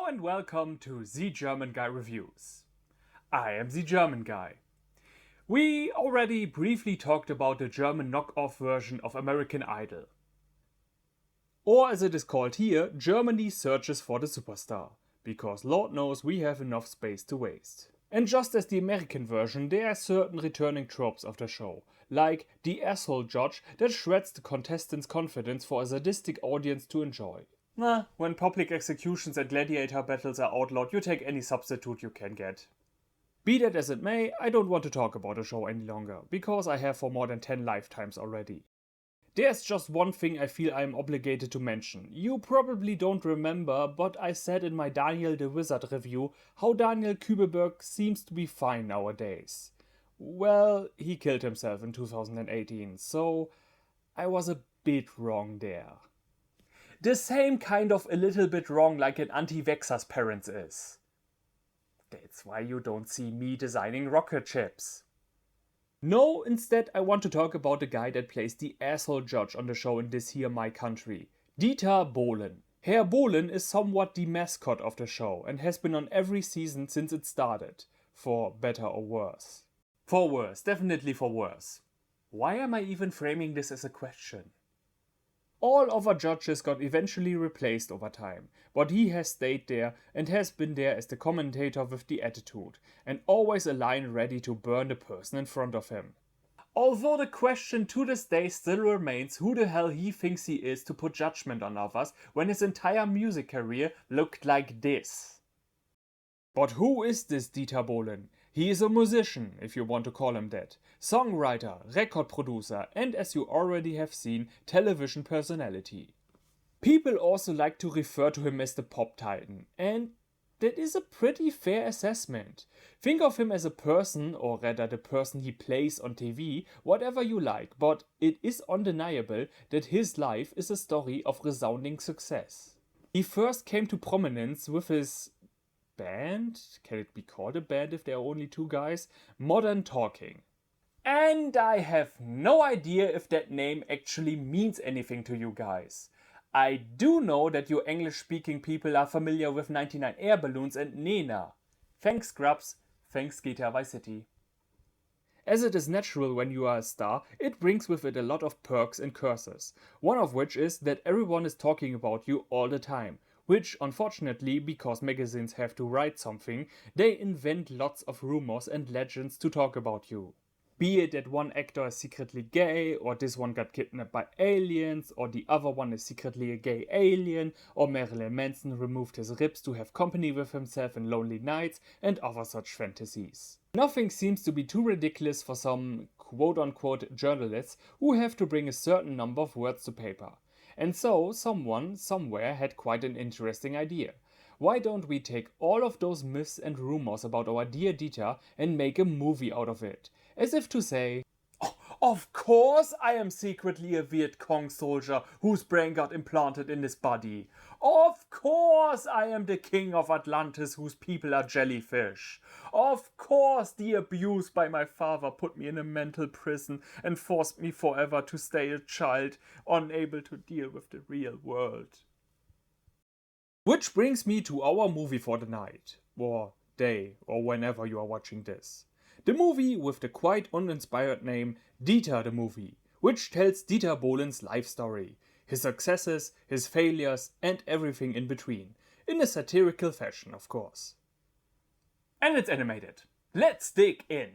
and welcome to Zgermanguy Reviews. I am Zgermanguy. We already briefly talked about the German knockoff version of American Idol. Or as it is called here, Germany searches for the superstar, because Lord knows we have enough space to waste. And just as the American version, there are certain returning tropes of the show, like the asshole judge that shreds the contestants' confidence for a sadistic audience to enjoy. When public executions and gladiator battles are outlawed, you take any substitute you can get. Be that as it may, I don't want to talk about the show any longer, because I have for more than 10 lifetimes already. There's just one thing I feel I am obligated to mention. You probably don't remember, but I said in my Daniel the Wizard review how Daniel küblböck seems to be fine nowadays. Well, he killed himself in 2018, so I was a bit wrong there. The same kind of a little bit wrong like an anti-vaxxer's parents is. That's why you don't see me designing rocket ships. No, instead I want to talk about the guy that plays the asshole judge on the show in this here my country, Dieter Bohlen. Herr Bohlen is somewhat the mascot of the show and has been on every season since it started, for better or worse. For worse, definitely for worse. Why am I even framing this as a question? All other judges got eventually replaced over time, but he has stayed there and has been there as the commentator with the attitude, and always a line ready to burn the person in front of him. Although the question to this day still remains who the hell he thinks he is to put judgment on others when his entire music career looked like this. But who is this Dieter Bohlen? He is a musician, if you want to call him that, songwriter, record producer, and as you already have seen, television personality. People also like to refer to him as the pop titan, and that is a pretty fair assessment. Think of him as a person, or rather the person he plays on TV, whatever you like, but it is undeniable that his life is a story of resounding success. He first came to prominence with his band, can it be called a band if there are only two guys? Modern Talking. And I have no idea if that name actually means anything to you guys. I do know that you English-speaking people are familiar with 99 Air Balloons and Nena. Thanks Grubs, thanks GTA Vice City. As it is natural when you are a star, it brings with it a lot of perks and curses. One of which is that everyone is talking about you all the time. Which, unfortunately, because magazines have to write something, they invent lots of rumors and legends to talk about you. Be it that one actor is secretly gay, or this one got kidnapped by aliens, or the other one is secretly a gay alien, or Marilyn Manson removed his ribs to have company with himself in lonely nights, and other such fantasies. Nothing seems to be too ridiculous for some quote-unquote journalists who have to bring a certain number of words to paper. And so, someone, somewhere had quite an interesting idea. Why don't we take all of those myths and rumors about our dear Dieter and make a movie out of it? As if to say, oh, of course I am secretly a Viet Cong soldier whose brain got implanted in his body. Of course I am the king of Atlantis whose people are jellyfish. Of course the abuse by my father put me in a mental prison and forced me forever to stay a child, unable to deal with the real world. Which brings me to our movie for the night, or day, or whenever you are watching this. The movie with the quite uninspired name Dieter the Movie, which tells Dieter Bohlen's life story, his successes, his failures, and everything in between, in a satirical fashion, of course. And it's animated. Let's dig in!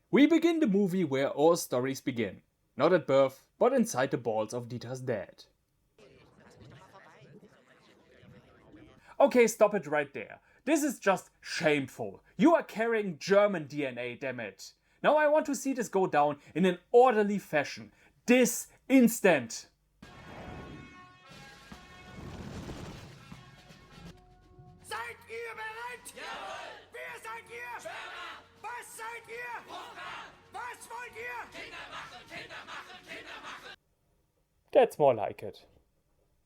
We begin the movie where all stories begin. Not at birth, but inside the balls of Dieter's dad. Okay, stop it right there. This is just shameful. You are carrying German DNA, damn it. Now I want to see this go down in an orderly fashion. This instant. Seid ihr bereit? Jawohl! Wer seid ihr? Schwimmer! Was seid ihr? Hunger! Was wollt ihr? Kinder machen, Kinder machen, Kinder machen! That's more like it.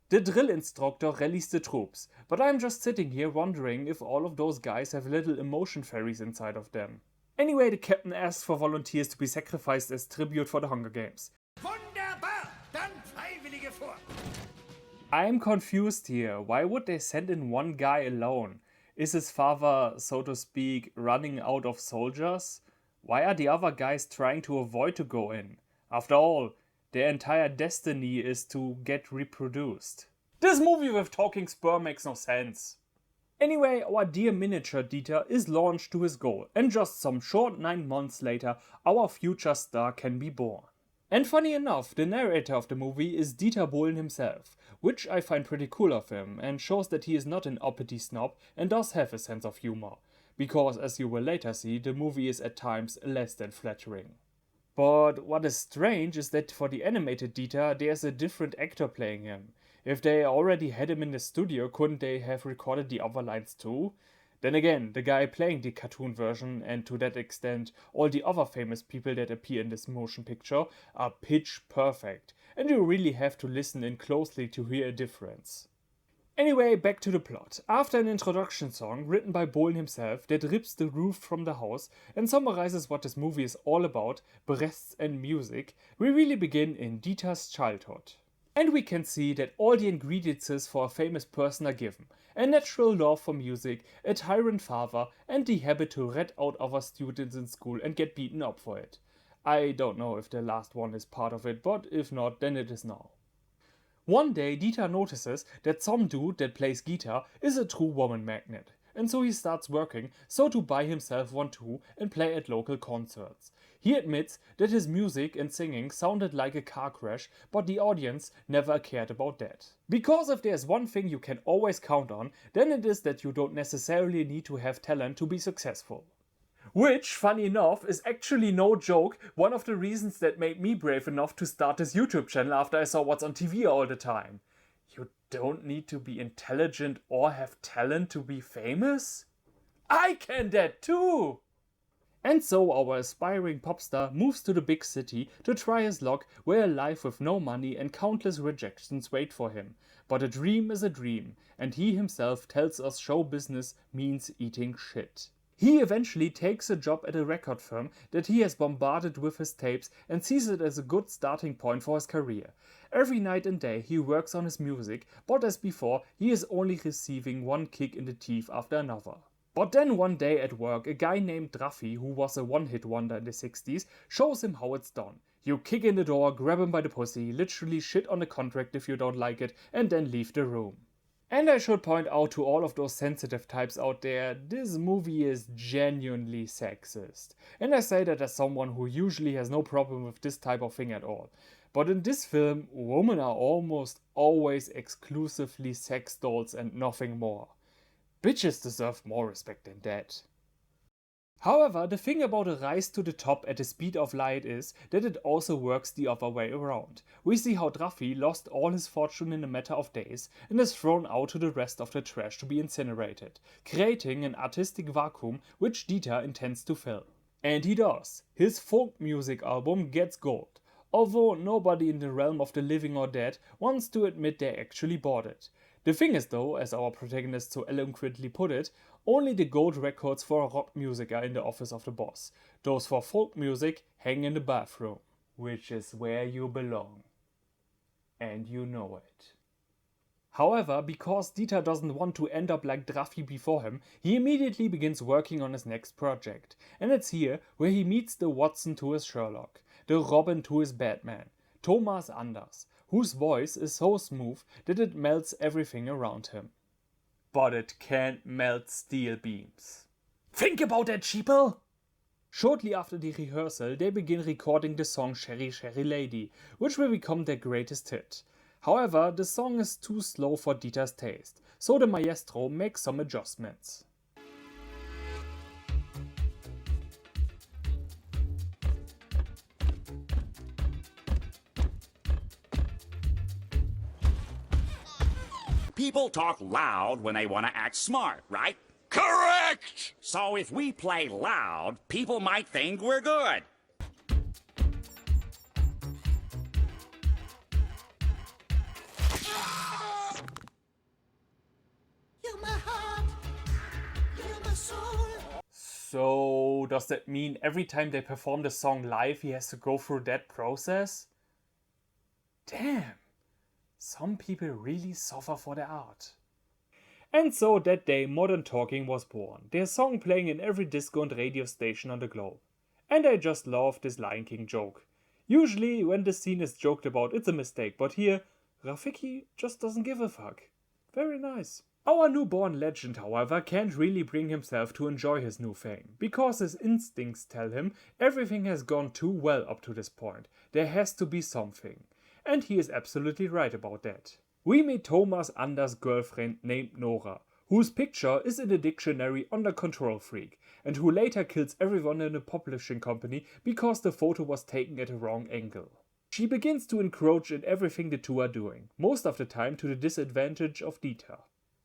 The drill instructor rallies the troops, but I'm just sitting here wondering if all of those guys have little emotion fairies inside of them. Anyway, the captain asks for volunteers to be sacrificed as tribute for the Hunger Games. Wunderbar! Dann Freiwillige vor! I'm confused here. Why would they send in one guy alone? Is his father, so to speak, running out of soldiers? Why are the other guys trying to avoid to go in? After all, their entire destiny is to get reproduced. This movie with talking sperm makes no sense. Anyway, our dear miniature Dieter is launched to his goal, and just some short 9 months later, our future star can be born. And funny enough, the narrator of the movie is Dieter Bohlen himself, which I find pretty cool of him, and shows that he is not an uppity snob and does have a sense of humor. Because, as you will later see, the movie is at times less than flattering. But what is strange is that for the animated Dieter, there's a different actor playing him. If they already had him in the studio, couldn't they have recorded the other lines too? Then again, the guy playing the cartoon version, and to that extent all the other famous people that appear in this motion picture, are pitch perfect, and you really have to listen in closely to hear a difference. Anyway, back to the plot. After an introduction song written by Bohlen himself that rips the roof from the house and summarizes what this movie is all about, breasts and music, we really begin in Dieter's childhood. And we can see that all the ingredients for a famous person are given. A natural love for music, a tyrant father, and the habit to rat out other students in school and get beaten up for it. I don't know if the last one is part of it, but if not, then it is now. One day, Dieter notices that some dude that plays guitar is a true woman magnet, and so he starts working so to buy himself one too and play at local concerts. He admits that his music and singing sounded like a car crash, but the audience never cared about that. Because if there's one thing you can always count on, then it is that you don't necessarily need to have talent to be successful. Which, funny enough, is actually no joke one of the reasons that made me brave enough to start this YouTube channel after I saw what's on TV all the time. You don't need to be intelligent or have talent to be famous? I can that too! And so our aspiring pop star moves to the big city to try his luck where a life with no money and countless rejections wait for him. But a dream is a dream, and he himself tells us show business means eating shit. He eventually takes a job at a record firm that he has bombarded with his tapes and sees it as a good starting point for his career. Every night and day he works on his music, but as before he is only receiving one kick in the teeth after another. But then one day at work, a guy named Drafi, who was a one-hit wonder in the 60s, shows him how it's done. You kick in the door, grab him by the pussy, literally shit on the contract if you don't like it, and then leave the room. And I should point out to all of those sensitive types out there, this movie is genuinely sexist. And I say that as someone who usually has no problem with this type of thing at all. But in this film, women are almost always exclusively sex dolls and nothing more. Bitches deserve more respect than that. However, the thing about a rise to the top at the speed of light is that it also works the other way around. We see how Drafi lost all his fortune in a matter of days and is thrown out to the rest of the trash to be incinerated, creating an artistic vacuum which Dieter intends to fill. And he does. His folk music album gets gold, although nobody in the realm of the living or dead wants to admit they actually bought it. The thing is though, as our protagonist so eloquently put it, only the gold records for rock music are in the office of the boss. Those for folk music hang in the bathroom, which is where you belong. And you know it. However, because Dieter doesn't want to end up like Drafi before him, he immediately begins working on his next project. And it's here where he meets the Watson to his Sherlock, the Robin to his Batman, Thomas Anders, whose voice is so smooth that it melts everything around him. But it can't melt steel beams. Think about that, sheeple! Shortly after the rehearsal, they begin recording the song Sherry Sherry Lady, which will become their greatest hit. However, the song is too slow for Dieter's taste, so the maestro makes some adjustments. People talk loud when they want to act smart, right? Correct! So if we play loud, people might think we're good. You're my heart, you're my soul. So, does that mean every time they perform the song live, he has to go through that process? Damn! Some people really suffer for their art. And so that day Modern Talking was born, their song playing in every disco and radio station on the globe. And I just love this Lion King joke. Usually when the scene is joked about it's a mistake, but here Rafiki just doesn't give a fuck. Very nice. Our newborn legend, however, can't really bring himself to enjoy his new fame, because his instincts tell him everything has gone too well up to this point. There has to be something. And he is absolutely right about that. We meet Thomas Anders' girlfriend named Nora, whose picture is in the dictionary under control freak, and who later kills everyone in the publishing company because the photo was taken at a wrong angle. She begins to encroach in everything the two are doing, most of the time to the disadvantage of Dieter.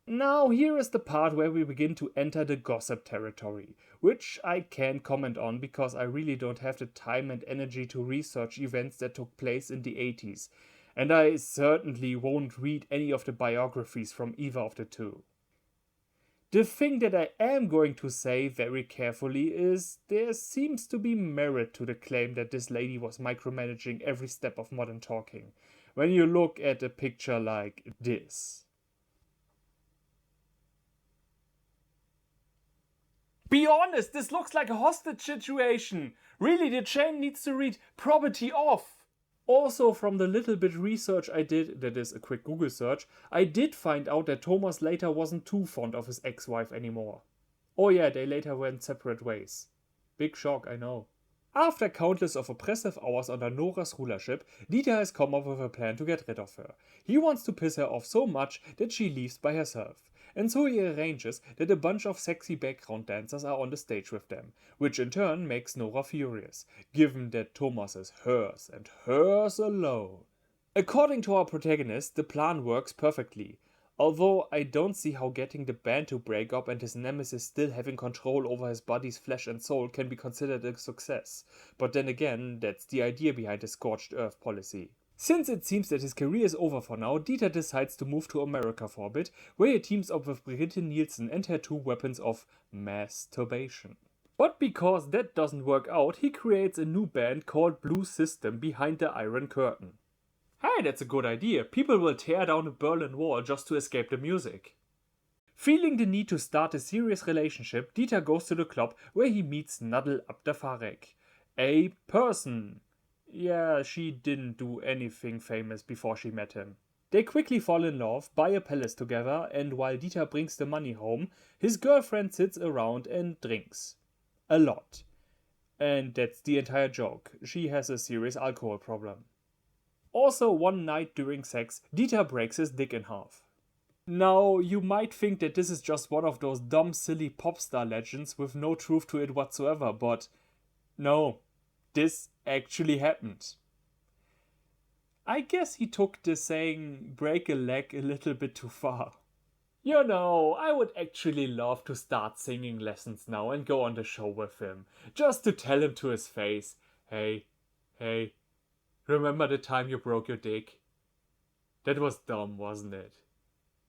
Now here is the part where we begin to enter the gossip territory, which I can't comment on because I really don't have the time and energy to research events that took place in the 80s, and I certainly won't read any of the biographies from either of the two. The thing that I am going to say very carefully is there seems to be merit to the claim that this lady was micromanaging every step of Modern Talking, when you look at a picture like this. Be honest, this looks like a hostage situation. Really, the chain needs to read property off. Also, from the little bit research I did, that is a quick Google search, I did find out that Thomas later wasn't too fond of his ex-wife anymore. Oh yeah, they later went separate ways. Big shock, I know. After countless of oppressive hours under Nora's rulership, Dieter has come up with a plan to get rid of her. He wants to piss her off so much that she leaves by herself. And so he arranges that a bunch of sexy background dancers are on the stage with them, which in turn makes Nora furious, given that Thomas is hers and hers alone. According to our protagonist, the plan works perfectly, although I don't see how getting the band to break up and his nemesis still having control over his body's flesh and soul can be considered a success, but then again, that's the idea behind the scorched earth policy. Since it seems that his career is over for now, Dieter decides to move to America for a bit, where he teams up with Brigitte Nielsen and her two weapons of masturbation. But because that doesn't work out, he creates a new band called Blue System behind the Iron Curtain. Hey, that's a good idea. People will tear down a Berlin Wall just to escape the music. Feeling the need to start a serious relationship, Dieter goes to the club where he meets Nadel ab der Farrag, a person. Yeah, she didn't do anything famous before she met him. They quickly fall in love, buy a palace together, and while Dieter brings the money home, his girlfriend sits around and drinks. A lot. And that's the entire joke. She has a serious alcohol problem. Also, one night during sex, Dieter breaks his dick in half. Now, you might think that this is just one of those dumb, silly pop star legends with no truth to it whatsoever, but no. This actually happened. I guess he took the saying break a leg a little bit too far. You know, I would actually love to start singing lessons now and go on the show with him, just to tell him to his face, hey, remember the time you broke your dick? That was dumb, wasn't it?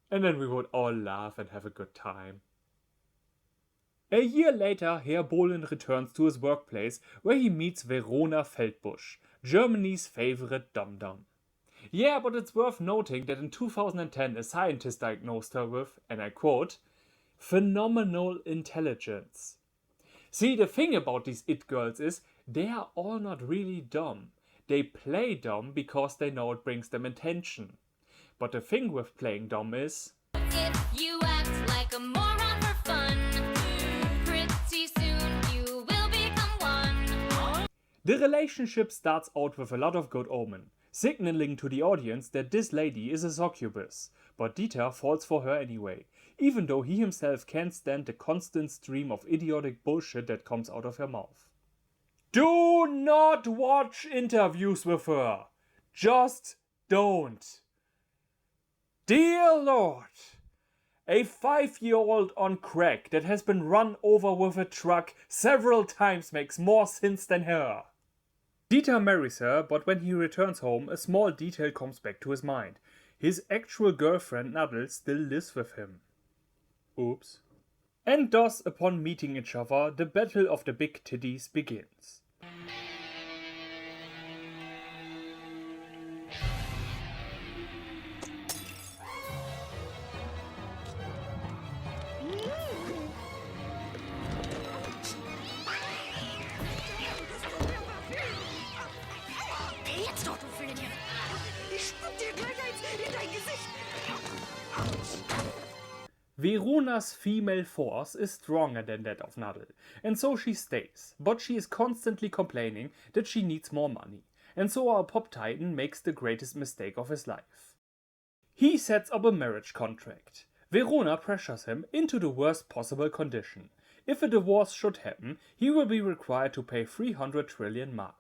And then we would all laugh and have a good time. A year later, Herr Bohlen returns to his workplace where he meets Verona Feldbusch, Germany's favorite dum-dum. Yeah, but it's worth noting that in 2010 a scientist diagnosed her with, and I quote, phenomenal intelligence. See, the thing about these it girls is they are all not really dumb. They play dumb because they know it brings them attention. But the thing with playing dumb is, if you act like a moron for fun, pretty soon you will become one. the relationship starts out with a lot of good omen. signaling to the audience that this lady is a succubus, but Dieter falls for her anyway, even though he himself can't stand the constant stream of idiotic bullshit that comes out of her mouth. Do not watch interviews with her. Just don't. Dear Lord, a 5-year-old on crack that has been run over with a truck several times makes more sense than her. Dieter marries her, but when he returns home, a small detail comes back to his mind. His actual girlfriend Nadel still lives with him. Oops. And thus, upon meeting each other, the battle of the big titties begins. Jetzt doch, du Filmchen! Ich spuck dir gleich eins in dein Gesicht! Verona's female force is stronger than that of Nadel, and so she stays, but she is constantly complaining that she needs more money, and so our pop titan makes the greatest mistake of his life. He sets up a marriage contract. Verona pressures him into the worst possible condition. If a divorce should happen, he will be required to pay 300 trillion mark.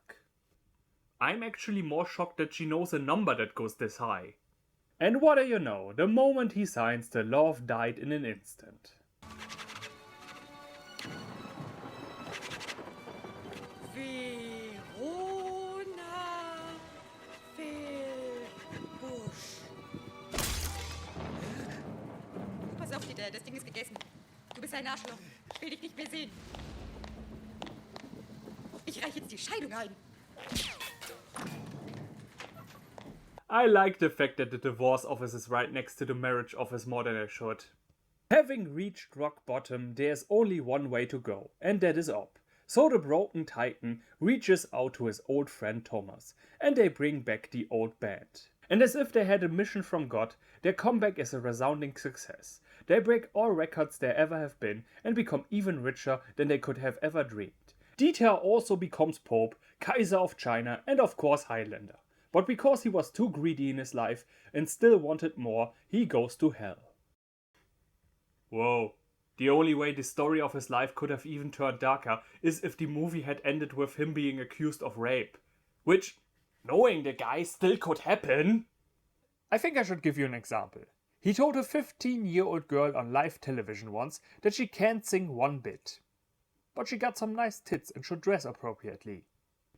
I'm actually more shocked that she knows a number that goes this high. And what do you know, the moment he signs, the love died in an instant. Verona Fehlbusch. Pass auf, Dieter, das Ding ist gegessen. Du bist ein Arschloch. Ich will dich nicht mehr sehen. Ich reiche jetzt die Scheidung ein. I like the fact that the divorce office is right next to the marriage office more than I should. Having reached rock bottom, there's only one way to go, and that is up. So the broken titan reaches out to his old friend Thomas, and they bring back the old band. And as if they had a mission from God, their comeback is a resounding success. They break all records there ever have been and become even richer than they could have ever dreamed. Dieter also becomes Pope, Kaiser of China, and of course Highlander. But because he was too greedy in his life and still wanted more, he goes to hell. Whoa, the only way the story of his life could have even turned darker is if the movie had ended with him being accused of rape. Which, knowing the guy, still could happen. I think I should give you an example. He told a 15-year-old girl on live television once that she can't sing one bit. But she got some nice tits and should dress appropriately.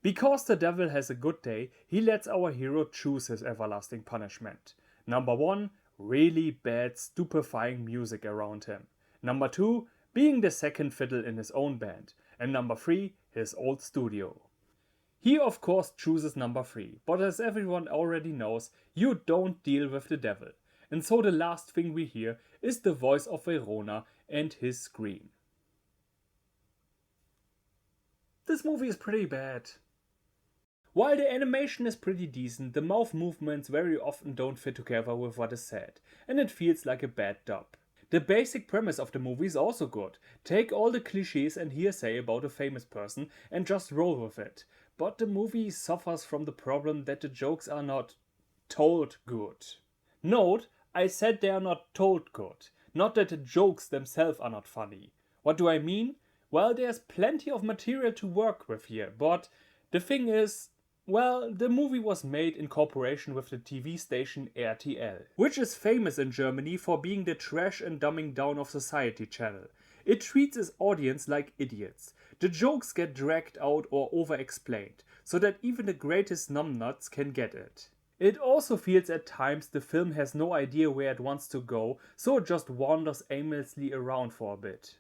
Because the devil has a good day, he lets our hero choose his everlasting punishment. Number 1, really bad, stupefying music around him. Number 2, being the second fiddle in his own band. And number 3, his old studio. He of course chooses number 3, but as everyone already knows, you don't deal with the devil. And so the last thing we hear is the voice of Verona and his scream. This movie is pretty bad. While the animation is pretty decent, the mouth movements very often don't fit together with what is said, and it feels like a bad dub. The basic premise of the movie is also good. Take all the cliches and hearsay about a famous person and just roll with it. But the movie suffers from the problem that the jokes are not told good. Note, I said they are not told good, not that the jokes themselves are not funny. What do I mean? Well, there's plenty of material to work with here, but the thing is, well, the movie was made in cooperation with the TV station RTL, which is famous in Germany for being the trash and dumbing down of society channel. It treats its audience like idiots. The jokes get dragged out or over-explained, so that even the greatest numbnuts can get it. It also feels at times the film has no idea where it wants to go, so it just wanders aimlessly around for a bit.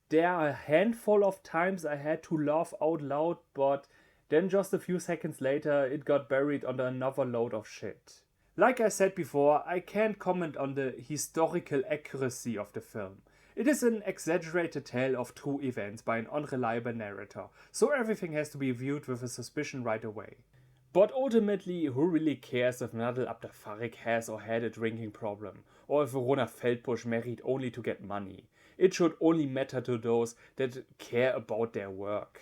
There are a handful of times I had to laugh out loud, but then just a few seconds later it got buried under another load of shit. Like I said before, I can't comment on the historical accuracy of the film. It is an exaggerated tale of true events by an unreliable narrator, so everything has to be viewed with a suspicion right away. But ultimately, who really cares if Nadel up the farrag has or had a drinking problem, or if Verona Feldbusch married only to get money? It should only matter to those that care about their work.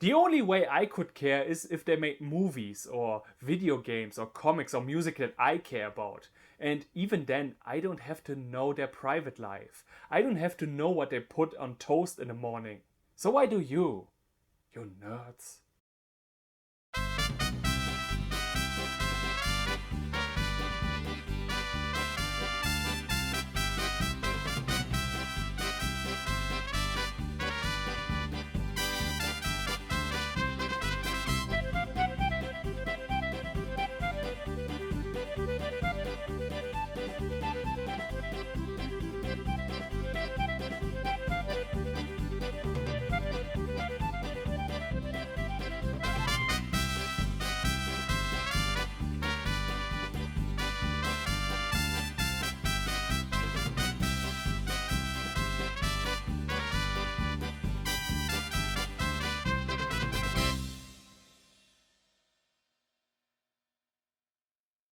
The only way I could care is if they made movies or video games or comics or music that I care about. And even then, I don't have to know their private life. I don't have to know what they put on toast in the morning. So why do you nerds?